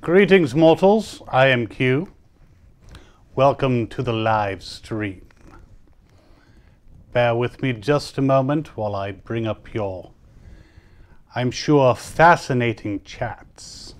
Greetings, mortals. I am Q. Welcome to the live stream. Bear with me just a moment while I bring up your, I'm sure, fascinating chats.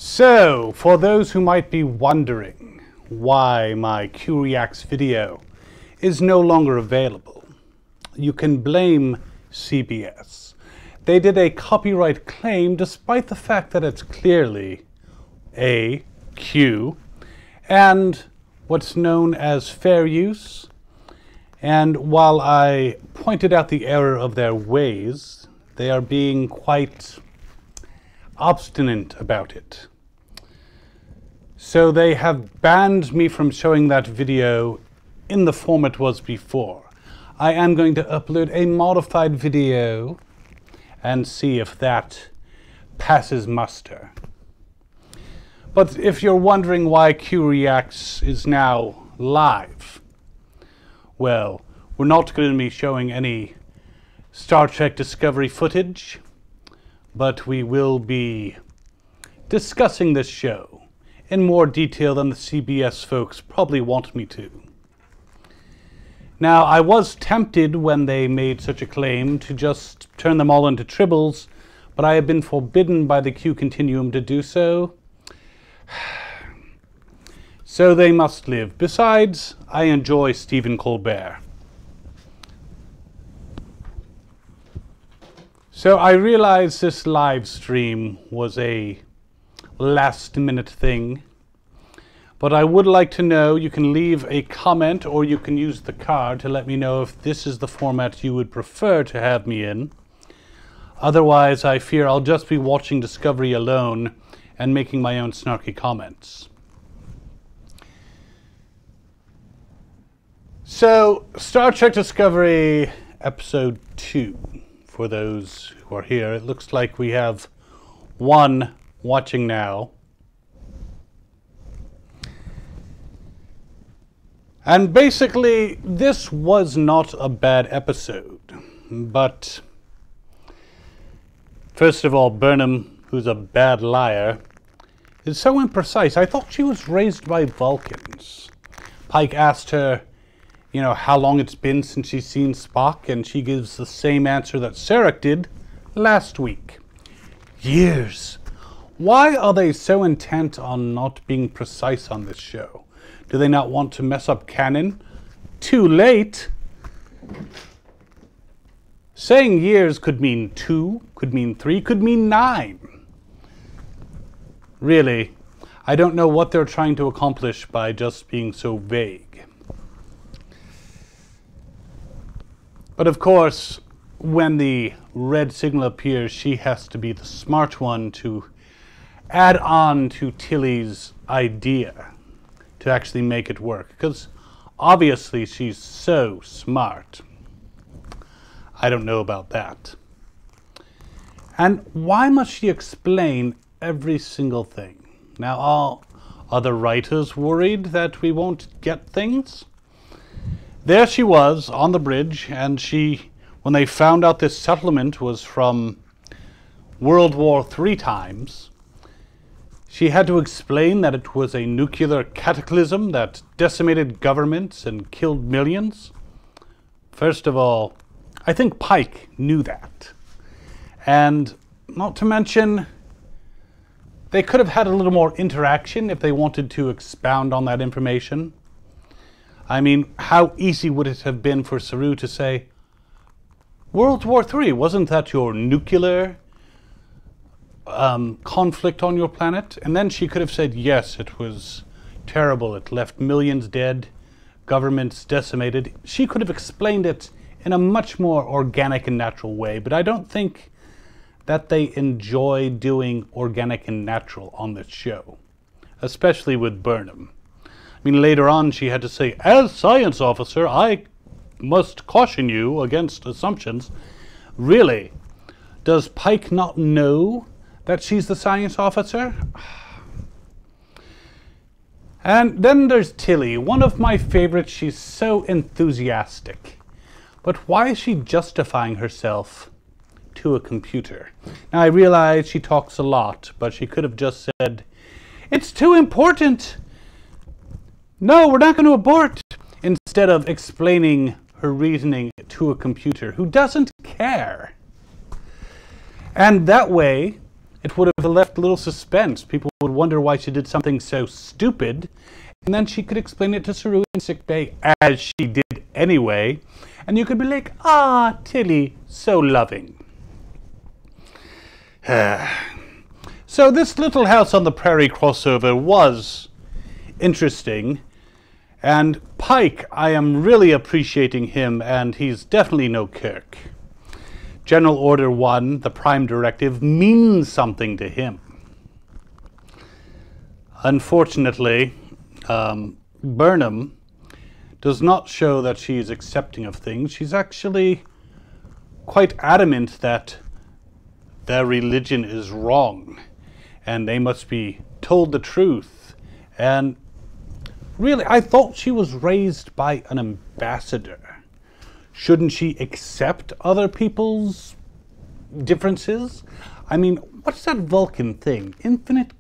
So, for those who might be wondering why my Q Reacts video is no longer available, you can blame CBS. They did a copyright claim despite the fact that it's clearly a Q and what's known as fair use. And while I pointed out the error of their ways, they are being quite obstinate about it. So they have banned me from showing that video in the form it was before. I am going to upload a modified video and see if that passes muster. But if you're wondering why Q Reacts is now live, well, we're not going to be showing any Star Trek Discovery footage, but we will be discussing this show in more detail than the CBS folks probably want me to. Now, I was tempted when they made such a claim to just turn them all into tribbles, but I have been forbidden by the Q Continuum to do so. So they must live. Besides, I enjoy Stephen Colbert. So I realized this live stream was a last-minute thing, but I would like to know, you can leave a comment or you can use the card to let me know if this is the format you would prefer to have me in. Otherwise, I fear I'll just be watching Discovery alone and making my own snarky comments. So, Star Trek Discovery Episode 2. For those who are here, it looks like we have one watching now. And basically, this was not a bad episode. But, first of all, Burnham, who's a bad liar, is so imprecise. I thought she was raised by Vulcans. Pike asked her, you know, how long it's been since she's seen Spock, and she gives the same answer that Sarek did last week. Years. Why are they so intent on not being precise on this show? Do they not want to mess up canon? Too late. Saying years could mean 2, could mean 3, could mean 9. Really, I don't know what they're trying to accomplish by just being so vague. But of course, when the red signal appears, she has to be the smart one to add on to Tilly's idea to actually make it work. Because obviously she's so smart. I don't know about that. And why must she explain every single thing? Now, are the writers worried that we won't get things? There she was on the bridge, and when they found out this settlement was from World War III times, she had to explain that it was a nuclear cataclysm that decimated governments and killed millions. First of all, I think Pike knew that. And not to mention, they could have had a little more interaction if they wanted to expound on that information. I mean, how easy would it have been for Saru to say, World War III, wasn't that your nuclear conflict on your planet? And then she could have said, yes, it was terrible. It left millions dead, governments decimated. She could have explained it in a much more organic and natural way, but I don't think that they enjoy doing organic and natural on this show, especially with Burnham. I mean, later on she had to say, as science officer, I must caution you against assumptions. Really? Does Pike not know that she's the science officer? And then there's Tilly, one of my favorites. She's so enthusiastic. But why is she justifying herself to a computer? Now I realize she talks a lot, but she could have just said, it's too important. No, we're not going to abort. Instead of explaining her reasoning to a computer who doesn't care. And that way, it would have left little suspense. People would wonder why she did something so stupid, and then she could explain it to Saru in sickbay, as she did anyway, and you could be like, ah, Tilly, so loving. So this Little House on the Prairie crossover was interesting, and Pike, I am really appreciating him, and he's definitely no Kirk. General Order 1, the Prime Directive, means something to him. Unfortunately, Burnham does not show that she is accepting of things. She's actually quite adamant that their religion is wrong, and they must be told the truth. And really, I thought she was raised by an ambassador. Shouldn't she accept other people's differences? I mean, what's that Vulcan thing? Infinite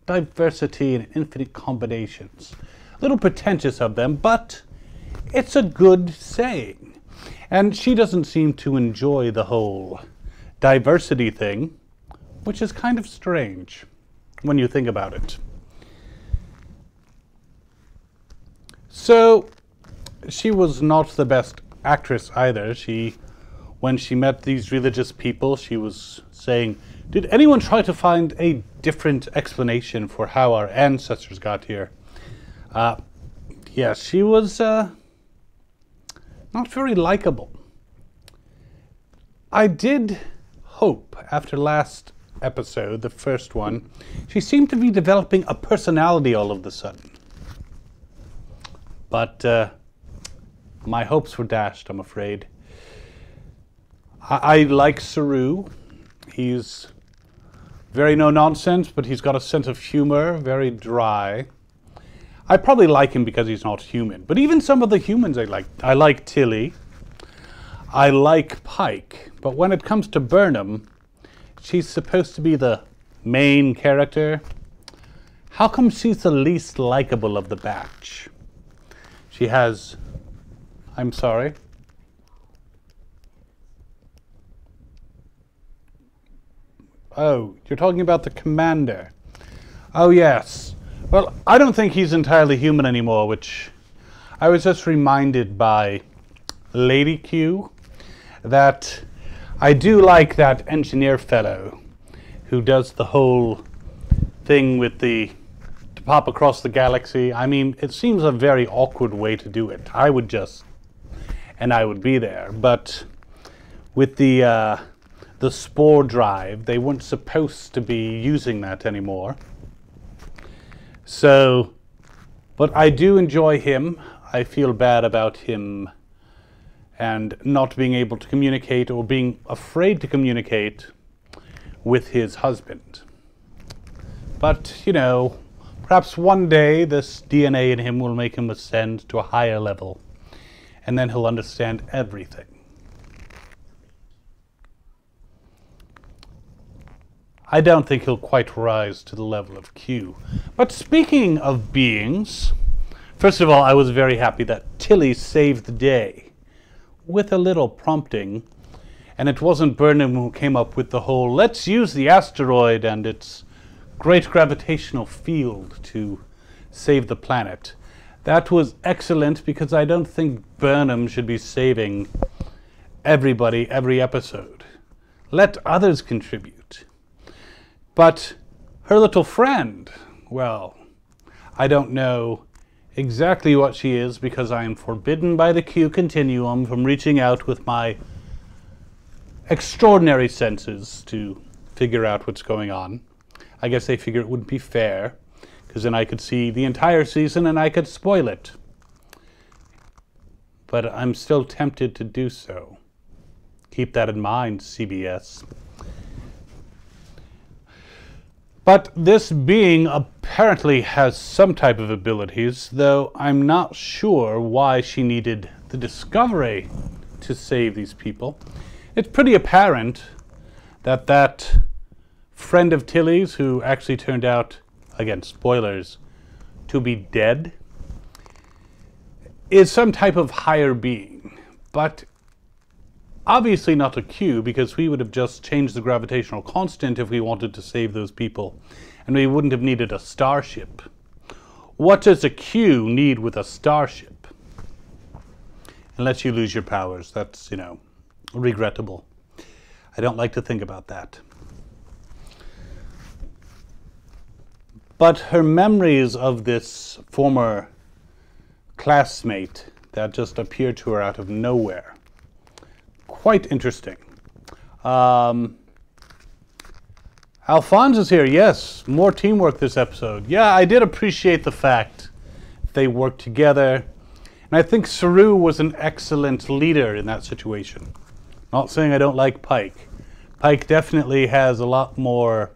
diversity and infinite combinations. A little pretentious of them, but it's a good saying. And she doesn't seem to enjoy the whole diversity thing, which is kind of strange when you think about it. So, she was not the best actress either. When she met these religious people, she was saying, did anyone try to find a different explanation for how our ancestors got here? Yeah, she was not very likable. I did hope, after last episode, the first one, she seemed to be developing a personality all of a sudden. But my hopes were dashed, I'm afraid. I like Saru. He's very no-nonsense, but he's got a sense of humor, very dry. I probably like him because he's not human. But even some of the humans I like. I like Tilly. I like Pike. But when it comes to Burnham, she's supposed to be the main character. How come she's the least likable of the batch? She has... I'm sorry. Oh, you're talking about the commander. Oh, yes. Well, I don't think he's entirely human anymore, which I was just reminded by Lady Q that I do like that engineer fellow who does the whole thing with the to pop across the galaxy. I mean, it seems a very awkward way to do it. I would just, and I would be there. But with the spore drive, they weren't supposed to be using that anymore. So, but I do enjoy him. I feel bad about him and not being able to communicate or being afraid to communicate with his husband. But, you know, perhaps one day this DNA in him will make him ascend to a higher level, and then he'll understand everything. I don't think he'll quite rise to the level of Q. But speaking of beings, first of all, I was very happy that Tilly saved the day with a little prompting, and it wasn't Burnham who came up with the whole, let's use the asteroid and its great gravitational field to save the planet. That was excellent, because I don't think Burnham should be saving everybody every episode. Let others contribute. But her little friend, well, I don't know exactly what she is, because I am forbidden by the Q continuum from reaching out with my extraordinary senses to figure out what's going on. I guess they figure it wouldn't be fair, because then I could see the entire season and I could spoil it. But I'm still tempted to do so. Keep that in mind, CBS. But this being apparently has some type of abilities, though I'm not sure why she needed the discovery to save these people. It's pretty apparent that that friend of Tilly's, who actually turned out, again, spoilers, to be dead, is some type of higher being. But obviously not a Q, because we would have just changed the gravitational constant if we wanted to save those people, and we wouldn't have needed a starship. What does a Q need with a starship? Unless you lose your powers. That's, you know, regrettable. I don't like to think about that. But her memories of this former classmate that just appeared to her out of nowhere, quite interesting. Alphonse is here. Yes, more teamwork this episode. Yeah, I did appreciate the fact they worked together. And I think Saru was an excellent leader in that situation. Not saying I don't like Pike. Pike definitely has a lot more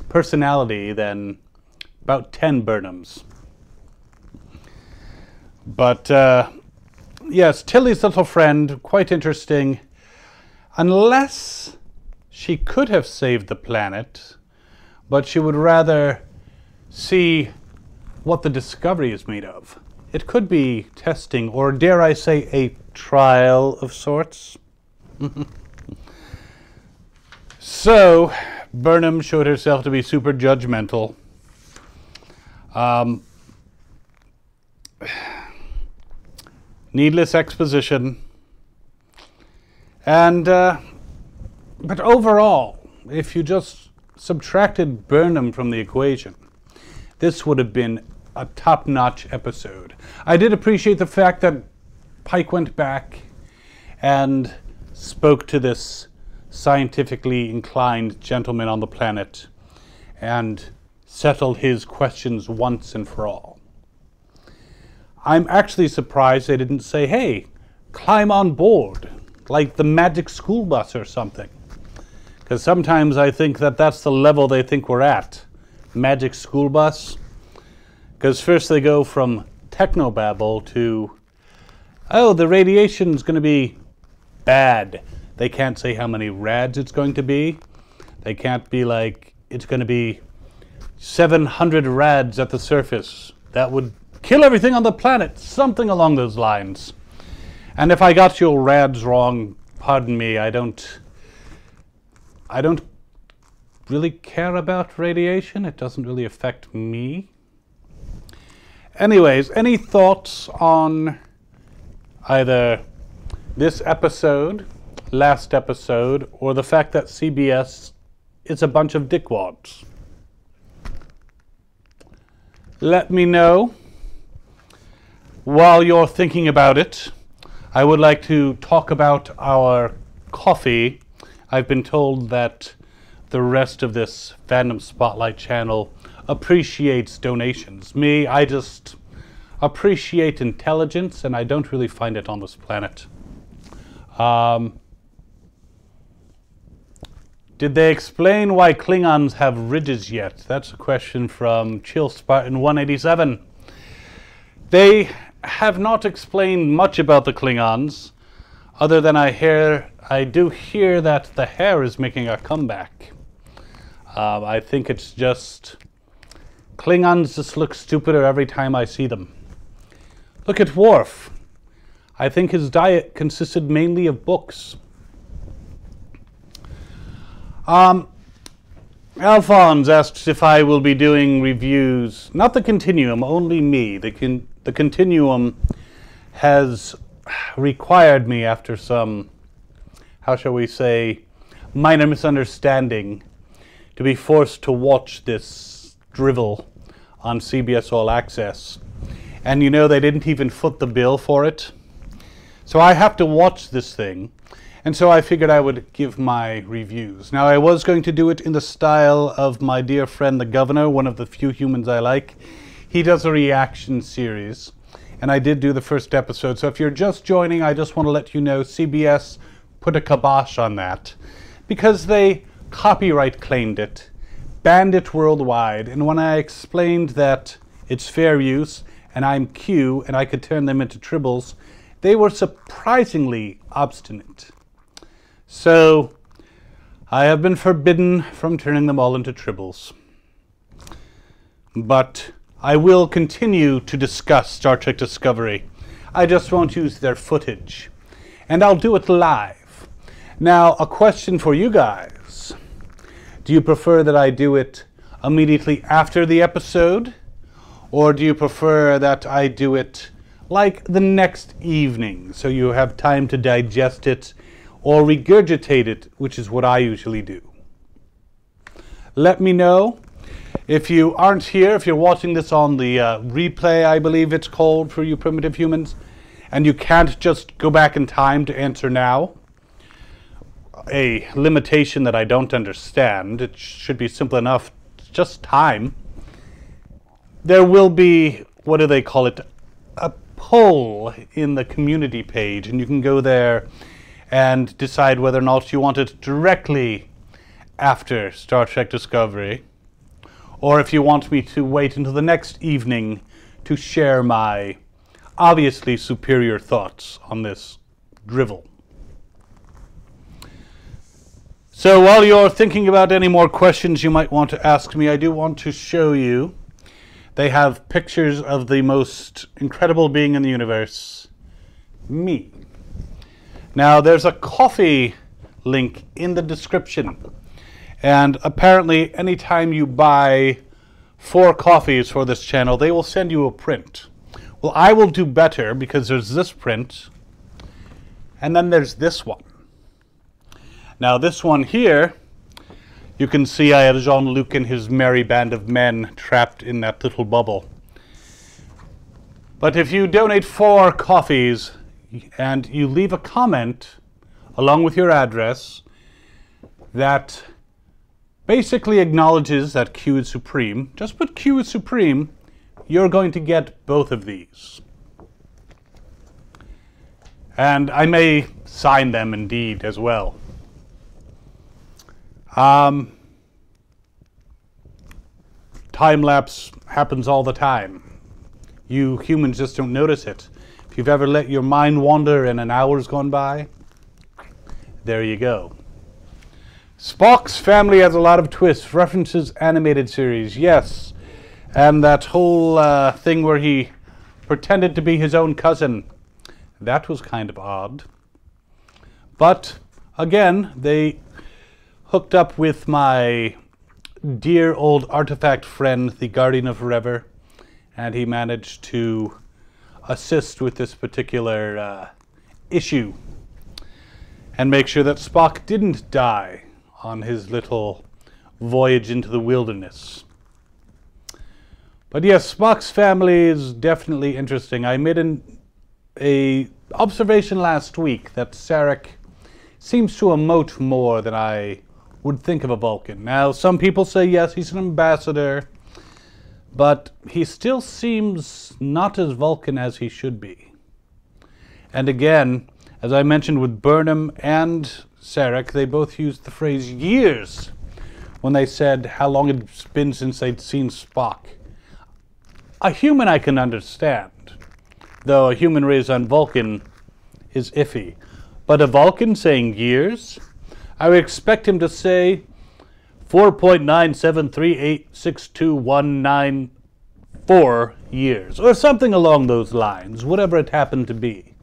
personality than about 10 Burnhams. But yes, Tilly's little friend, quite interesting. Unless she could have saved the planet, but she would rather see what the discovery is made of. It could be testing, or dare I say, a trial of sorts. So, Burnham showed herself to be super judgmental. Needless exposition. And, but overall, if you just subtracted Burnham from the equation, this would have been a top-notch episode. I did appreciate the fact that Pike went back and spoke to this scientifically inclined gentleman on the planet and settled his questions once and for all. I'm actually surprised they didn't say, hey, climb on board, like the magic school bus or something. Because sometimes I think that that's the level they think we're at. Magic school bus. Because first they go from technobabble to, oh, the radiation's going to be bad. They can't say how many rads it's going to be. They can't be like, it's going to be 700 rads at the surface. That would kill everything on the planet. Something along those lines. And if I got your rads wrong, pardon me, I don't really care about radiation. It doesn't really affect me. Anyways, any thoughts on either this episode, last episode, or the fact that CBS is a bunch of dickwads? Let me know. While you're thinking about it, I would like to talk about our coffee. I've been told that the rest of this Fandom Spotlight channel appreciates donations. Me, I just appreciate intelligence, and I don't really find it on this planet. Did they explain why Klingons have ridges yet? That's a question from Chill Spartan 187. They have not explained much about the Klingons, other than I do hear that the hair is making a comeback. I think it's just Klingons just look stupider every time I see them. Look at Worf. I think his diet consisted mainly of books. Alphonse asks if I will be doing reviews, not the Continuum, only me. The Continuum has required me, after some, how shall we say, minor misunderstanding, to be forced to watch this drivel on CBS All Access. And you know, they didn't even foot the bill for it. So I have to watch this thing. And so I figured I would give my reviews. Now, I was going to do it in the style of my dear friend the Governor, one of the few humans I like. He does a reaction series, and I did do the first episode. So if you're just joining, I just want to let you know CBS put a kibosh on that because they copyright claimed it, banned it worldwide, and when I explained that it's fair use and I'm Q and I could turn them into tribbles, they were surprisingly obstinate. So I have been forbidden from turning them all into tribbles. But I will continue to discuss Star Trek Discovery. I just won't use their footage. And I'll do it live. Now, a question for you guys. Do you prefer that I do it immediately after the episode? Or do you prefer that I do it like the next evening, so you have time to digest it or regurgitate it, which is what I usually do? Let me know. If you aren't here, if you're watching this on the replay, I believe it's called for you primitive humans, and you can't just go back in time to answer now, a limitation that I don't understand. It should be simple enough. It's just time. There will be, what do they call it, a poll in the community page, and you can go there and decide whether or not you want it directly after Star Trek Discovery, or if you want me to wait until the next evening to share my obviously superior thoughts on this drivel. So while you're thinking about any more questions you might want to ask me, I do want to show you. They have pictures of the most incredible being in the universe, me. Now, there's a coffee link in the description. And apparently, anytime you buy 4 coffees for this channel, they will send you a print. Well, I will do better because there's this print, and then there's this one. Now, this one here, you can see I have Jean-Luc and his merry band of men trapped in that little bubble. But if you donate 4 coffees and you leave a comment along with your address that basically acknowledges that Q is supreme, just put Q is supreme, you're going to get both of these. And I may sign them indeed as well. Time-lapse happens all the time. You humans just don't notice it. If you've ever let your mind wander and an hour's gone by, there you go. Spock's family has a lot of twists, references animated series, yes. And that whole thing where he pretended to be his own cousin, that was kind of odd. But, again, they hooked up with my dear old artifact friend, the Guardian of Forever, and he managed to assist with this particular issue and make sure that Spock didn't die on his little voyage into the wilderness. But yes, Spock's family is definitely interesting. I made an observation last week that Sarek seems to emote more than I would think of a Vulcan. Now, some people say yes, he's an ambassador, but he still seems not as Vulcan as he should be. And again, as I mentioned with Burnham and Sarek, they both used the phrase years when they said how long it's been since they'd seen Spock. A human I can understand, though a human raised on Vulcan is iffy. But a Vulcan saying years? I would expect him to say 4.973862194 years, or something along those lines, whatever it happened to be.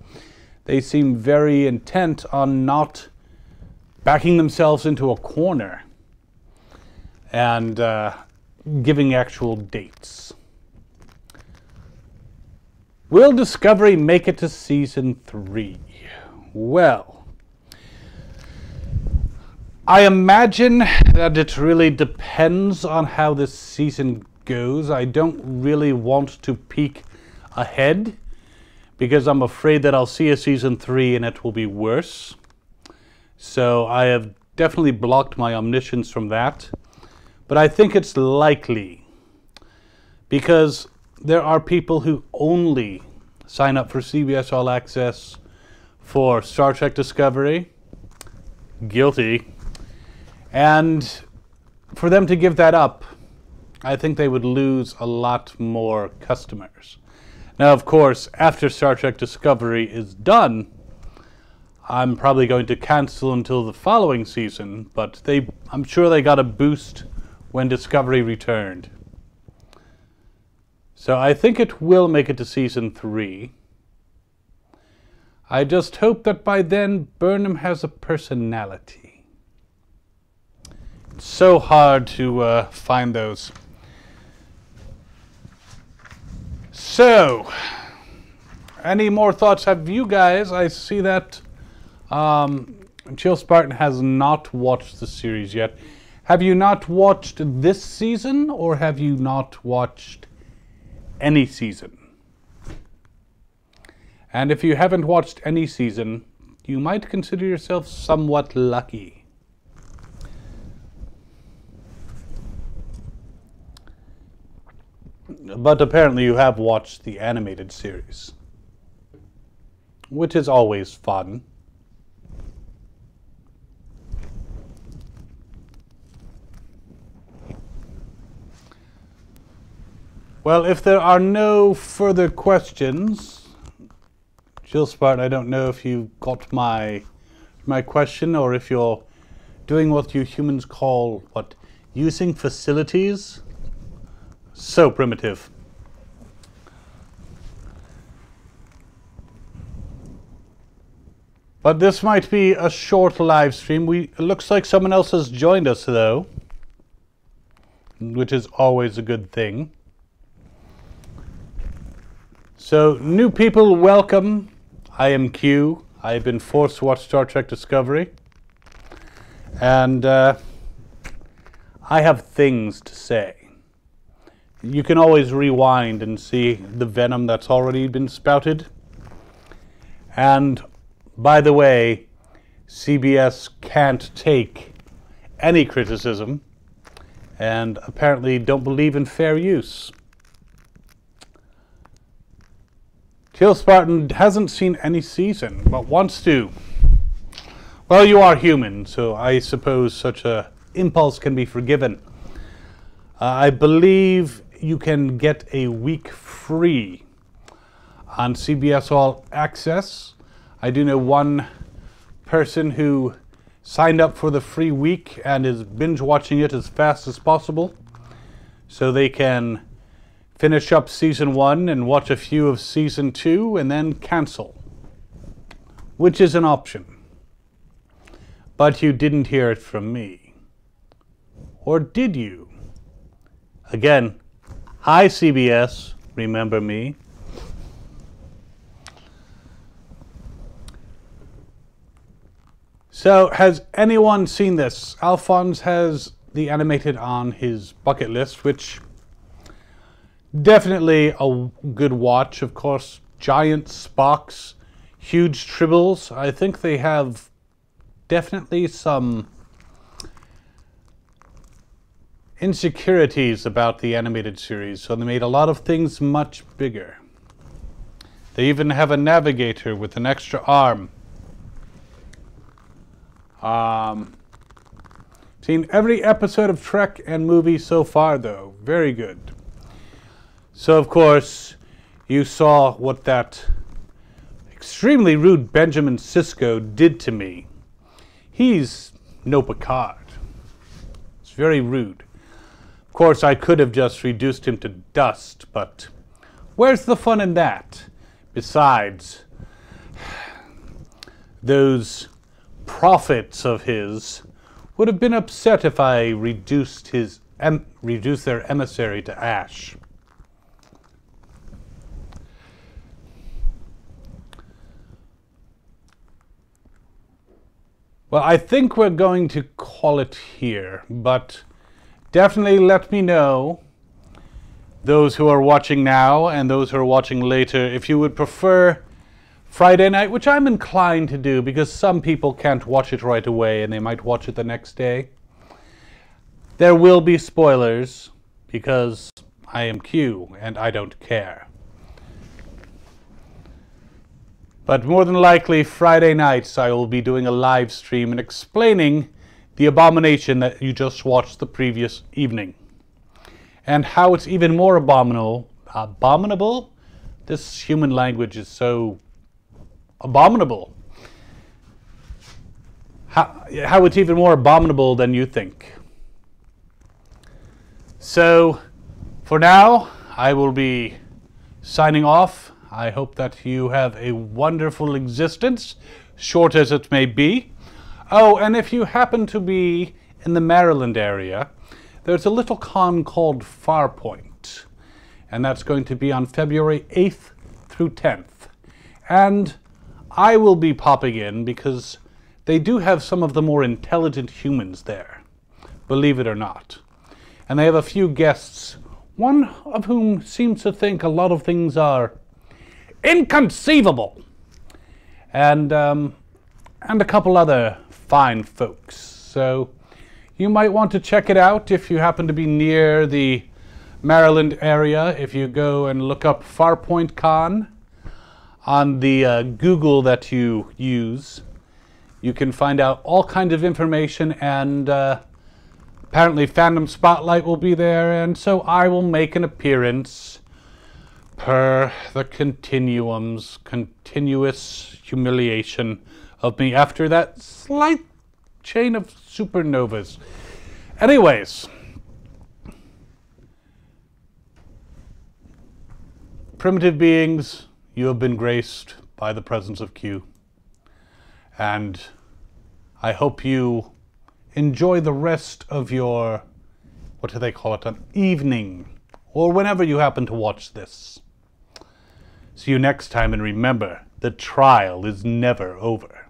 They seem very intent on not backing themselves into a corner and giving actual dates. Will Discovery make it to Season 3? Well, I imagine that it really depends on how this season goes. I don't really want to peek ahead because I'm afraid that I'll see a Season 3 and it will be worse. So I have definitely blocked my omniscience from that. But I think it's likely, because there are people who only sign up for CBS All Access for Star Trek Discovery. Guilty. And for them to give that up, I think they would lose a lot more customers. Now, of course, after Star Trek Discovery is done, I'm probably going to cancel until the following season, but I'm sure they got a boost when Discovery returned. So I think it will make it to season 3. I just hope that by then Burnham has a personality. It's so hard to find those. So, any more thoughts have you guys? I see that Jill Spartan has not watched the series yet. Have you not watched this season, or have you not watched any season? And if you haven't watched any season, you might consider yourself somewhat lucky. But apparently you have watched the animated series, which is always fun. Well, if there are no further questions, Jill Spartan, I don't know if you got my question, or if you're doing what you humans call, using facilities? So primitive. But this might be a short live stream. It looks like someone else has joined us, though, which is always a good thing. So, new people, welcome. I am Q. I have been forced to watch Star Trek Discovery. And I have things to say. You can always rewind and see the venom that's already been spouted. And, by the way, CBS can't take any criticism, and apparently don't believe in fair use. Jill Spartan hasn't seen any season, but wants to. Well, you are human, so I suppose such a impulse can be forgiven. I believe you can get a week free on CBS All Access. I do know one person who signed up for the free week and is binge watching it as fast as possible, so they can finish up season 1 and watch a few of season 2 and then cancel, which is an option. But you didn't hear it from me. Or did you? Again, hi CBS, remember me. So, has anyone seen this? Alphonse has the animated on his bucket list, which definitely a good watch. Of course, giant Spocks, huge tribbles. I think they have definitely some insecurities about the animated series, so they made a lot of things much bigger. They even have a navigator with an extra arm. Seen every episode of Trek and movie so far, though. Very good. So, of course, you saw what that extremely rude Benjamin Sisko did to me. He's no Picard. It's very rude. Of course, I could have just reduced him to dust, but where's the fun in that? Besides, those prophets of his would have been upset if I reduced their emissary to ash. Well, I think we're going to call it here, but definitely let me know, those who are watching now and those who are watching later, if you would prefer Friday night, which I'm inclined to do because some people can't watch it right away and they might watch it the next day. There will be spoilers because I am Q and I don't care. But more than likely, Friday nights I will be doing a live stream and explaining the abomination that you just watched the previous evening. And how it's even more abominable? This human language is so abominable. How it's even more abominable than you think. So, for now, I will be signing off. I hope that you have a wonderful existence, short as it may be. Oh, and if you happen to be in the Maryland area, there's a little con called Farpoint, and that's going to be on February 8th through 10th. And I will be popping in because they do have some of the more intelligent humans there, believe it or not. And they have a few guests, one of whom seems to think a lot of things are inconceivable, and a couple other fine folks. So you might want to check it out if you happen to be near the Maryland area. If you go and look up Farpoint Con on the Google that you use, you can find out all kinds of information, and apparently Fandom Spotlite will be there, and so I will make an appearance per the continuous humiliation of me after that slight chain of supernovas. Anyways, primitive beings, you have been graced by the presence of Q, and I hope you enjoy the rest of your, what do they call it, an evening, or whenever you happen to watch this. See you next time, and remember, the trial is never over.